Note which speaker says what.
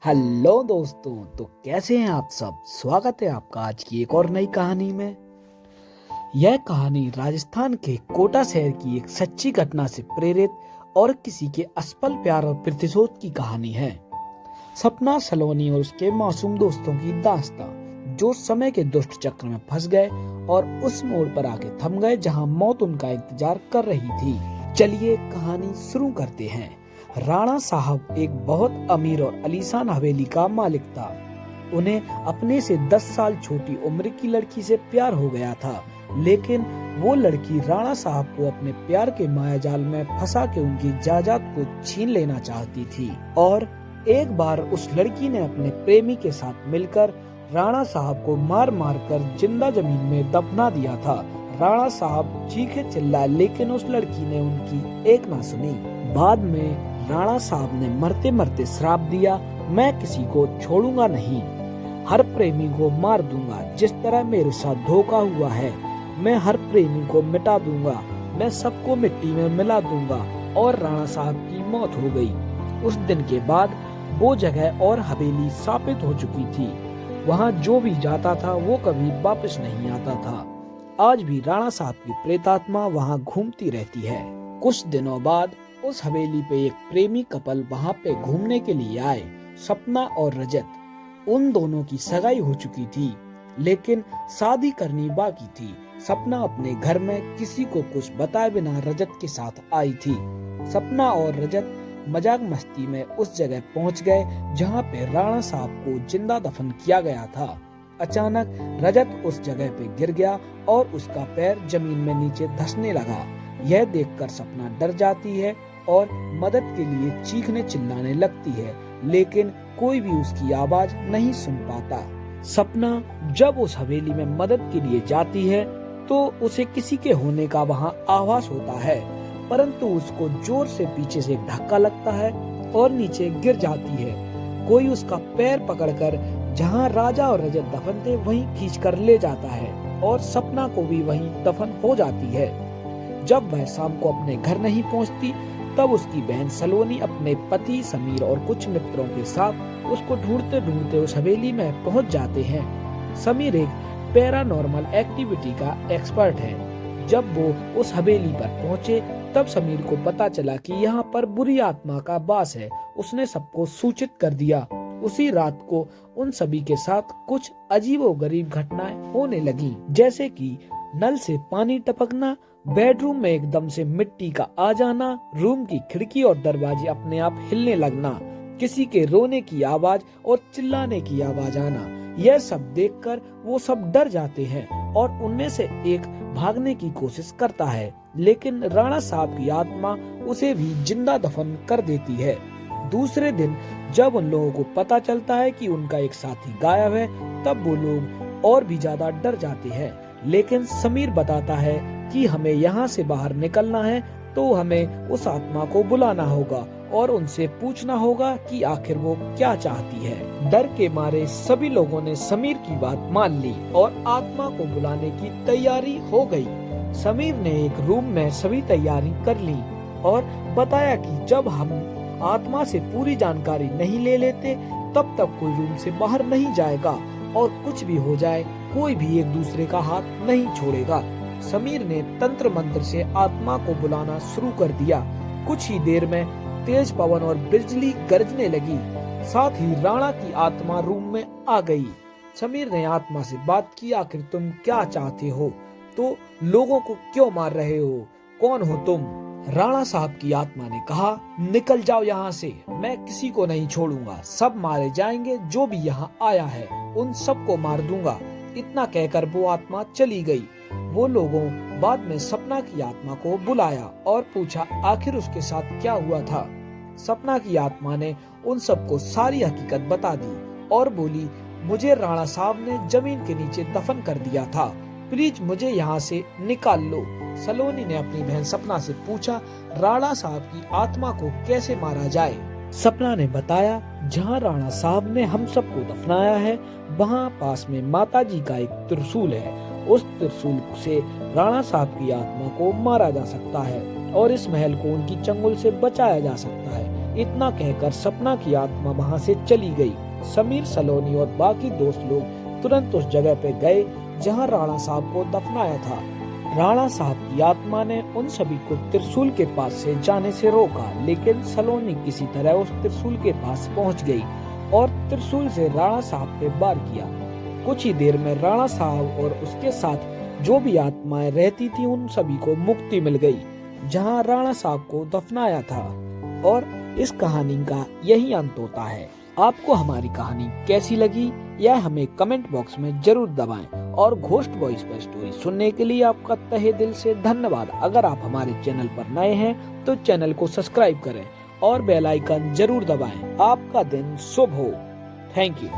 Speaker 1: Hello दोस्तों, तो कैसे हैं आप सब। स्वागत है आपका आज की एक और नई कहानी में। यह कहानी राजस्थान के कोटा शहर की एक सच्ची घटना से प्रेरित और किसी के असफल प्यार और प्रतिशोध की कहानी है। सपना, सलोनी और उसके मासूम दोस्तों की दास्तां जो समय के दुष्ट चक्र में फंस गए और उस मोड़ पर आके थम गए जहां मौत उनका इंतजार कर रही थी। चलिए कहानी शुरू करते हैं। राणा साहब एक बहुत अमीर और आलीशान हवेली का मालिक था। उन्हें अपने से 10 साल छोटी उम्र की लड़की से प्यार हो गया था, लेकिन वो लड़की राणा साहब को अपने प्यार के मायाजाल में फंसा के उनकी जायदाद को छीन लेना चाहती थी। और एक बार उस लड़की ने अपने प्रेमी के साथ मिलकर राणा साहब को मार मार कर जिंदा जमीन में दफना दिया था। राणा साहब चीखे चिल्लाए, लेकिन उस लड़की ने उनकी एक ना सुनी। बाद में राणा साहब ने मरते मरते श्राप दिया, मैं किसी को छोड़ूंगा नहीं, हर प्रेमी को मार दूंगा जिस तरह मेरे साथ धोखा हुआ है। मैं हर प्रेमी को मिटा दूंगा, मैं सबको मिट्टी में मिला दूंगा। और राणा साहब की मौत हो गई। उस दिन के बाद वो जगह और हवेली शापित हो चुकी थी। वहाँ जो भी जाता था वो कभी वापस नहीं आता था। आज भी राणा साहब की प्रेतात्मा वहाँ घूमती रहती है। कुछ दिनों बाद उस हवेली पे एक प्रेमी कपल वहाँ पे घूमने के लिए आए। सपना और रजत, उन दोनों की सगाई हो चुकी थी, लेकिन शादी करनी बाकी थी। सपना अपने घर में किसी को कुछ बताए बिना रजत के साथ आई थी। सपना और रजत मजाक मस्ती में उस जगह पहुँच गए जहाँ पे राणा साहब को जिंदा दफन किया गया था। अचानक रजत उस जगह पे गिर गया और उसका पैर जमीन में नीचे धंसने लगा। यह देखकर सपना डर जाती है और मदद के लिए चीखने चिल्लाने लगती है, लेकिन कोई भी उसकी आवाज नहीं सुन पाता। सपना जब उस हवेली में मदद के लिए जाती है तो उसे किसी के होने का वहाँ आभास होता है, परंतु उसको जोर से पीछे से एक धक्का लगता है और नीचे गिर जाती है। कोई उसका पैर पकड़कर जहाँ राजा और रजत दफन थे वहीं खींचकर ले जाता है और सपना को भी वहीं दफन हो जाती है। जब वह शाम को अपने घर नहीं पहुंचती, तब उसकी बहन सलोनी अपने पति समीर और कुछ मित्रों के साथ उसको ढूंढते ढूंढते उस हवेली में पहुंच जाते हैं। समीर एक पैरानॉर्मल एक्टिविटी का एक्सपर्ट है। जब वो उस हवेली पर पहुंचे तब समीर को पता चला कि यहाँ पर बुरी आत्मा का वास है। उसने सबको सूचित कर दिया। उसी रात को उन सभी के साथ कुछ अजीबोगरीब घटनाएं होने लगी, जैसे कि नल से पानी टपकना, बेडरूम में एकदम से मिट्टी का आ जाना, रूम की खिड़की और दरवाजे अपने आप हिलने लगना, किसी के रोने की आवाज और चिल्लाने की आवाज आना। यह सब देखकर वो सब डर जाते हैं और उनमें से एक भागने की कोशिश करता है, लेकिन राणा साहब की आत्मा उसे भी जिंदा दफन कर देती है। दूसरे दिन जब उन लोगों को पता चलता है कि उनका एक साथी गायब है, तब वो लोग और भी ज्यादा डर जाते हैं। लेकिन समीर बताता है कि हमें यहाँ से बाहर निकलना है तो हमें उस आत्मा को बुलाना होगा और उनसे पूछना होगा कि आखिर वो क्या चाहती है। डर के मारे सभी लोगों ने समीर की बात मान ली और आत्मा को बुलाने की तैयारी हो गई। समीर ने एक रूम में सभी तैयारी कर ली और बताया कि जब हम आत्मा से पूरी जानकारी नहीं ले लेते तब तक कोई रूम से बाहर नहीं जाएगा और कुछ भी हो जाए कोई भी एक दूसरे का हाथ नहीं छोड़ेगा। समीर ने तंत्र मंत्र से आत्मा को बुलाना शुरू कर दिया। कुछ ही देर में तेज पवन और बिजली गरजने लगी। साथ ही राणा की आत्मा रूम में आ गई। समीर ने आत्मा से बात की, आखिर तुम क्या चाहते हो, तो लोगों को क्यों मार रहे हो, कौन हो तुम। राणा साहब की आत्मा ने कहा, निकल जाओ यहाँ से, मैं किसी को नहीं छोड़ूंगा, सब मारे जाएंगे, जो भी यहाँ आया है उन सबको मार दूंगा। इतना कहकर वो आत्मा चली गई। वो लोगों बाद में सपना की आत्मा को बुलाया और पूछा आखिर उसके साथ क्या हुआ था। सपना की आत्मा ने उन सबको सारी हकीकत बता दी और बोली, मुझे राणा साहब ने जमीन के नीचे दफन कर दिया था, प्लीज मुझे यहाँ से निकाल लो। सलोनी ने अपनी बहन सपना से पूछा, राणा साहब की आत्मा को कैसे मारा जाए। सपना ने बताया, जहाँ राणा साहब ने हम सबको दफनाया है वहाँ पास में माताजी का एक त्रिशूल है। उस त्रिशूल से राणा साहब की आत्मा को मारा जा सकता है और इस महल को उनकी चंगुल से बचाया जा सकता है। इतना कहकर सपना की आत्मा वहां से चली गई। समीर, सलोनी और बाकी दोस्त लोग तुरंत उस जगह पे गए जहां राणा साहब को दफनाया था। राणा साहब की आत्मा ने उन सभी को त्रिशूल के पास से जाने से रोका, लेकिन सलोनी किसी तरह उस त्रिशूल के पास पहुंच गई और त्रिशूल से राणा साहब पे वार किया। कुछ ही देर में राणा साहब और उसके साथ जो भी आत्माएं रहती थी उन सभी को मुक्ति मिल गई, जहां राणा साहब को दफनाया था। और इस कहानी का यही अंत होता है। आपको हमारी कहानी कैसी लगी यह हमें कमेंट बॉक्स में जरूर दबाएं और घोस्ट वॉइस पर स्टोरी सुनने के लिए आपका तहे दिल से धन्यवाद। अगर आप हमारे चैनल पर नए हैं तो चैनल को सब्सक्राइब करें और बेल आइकन जरूर दबाएं। आपका दिन शुभ हो। Thank you.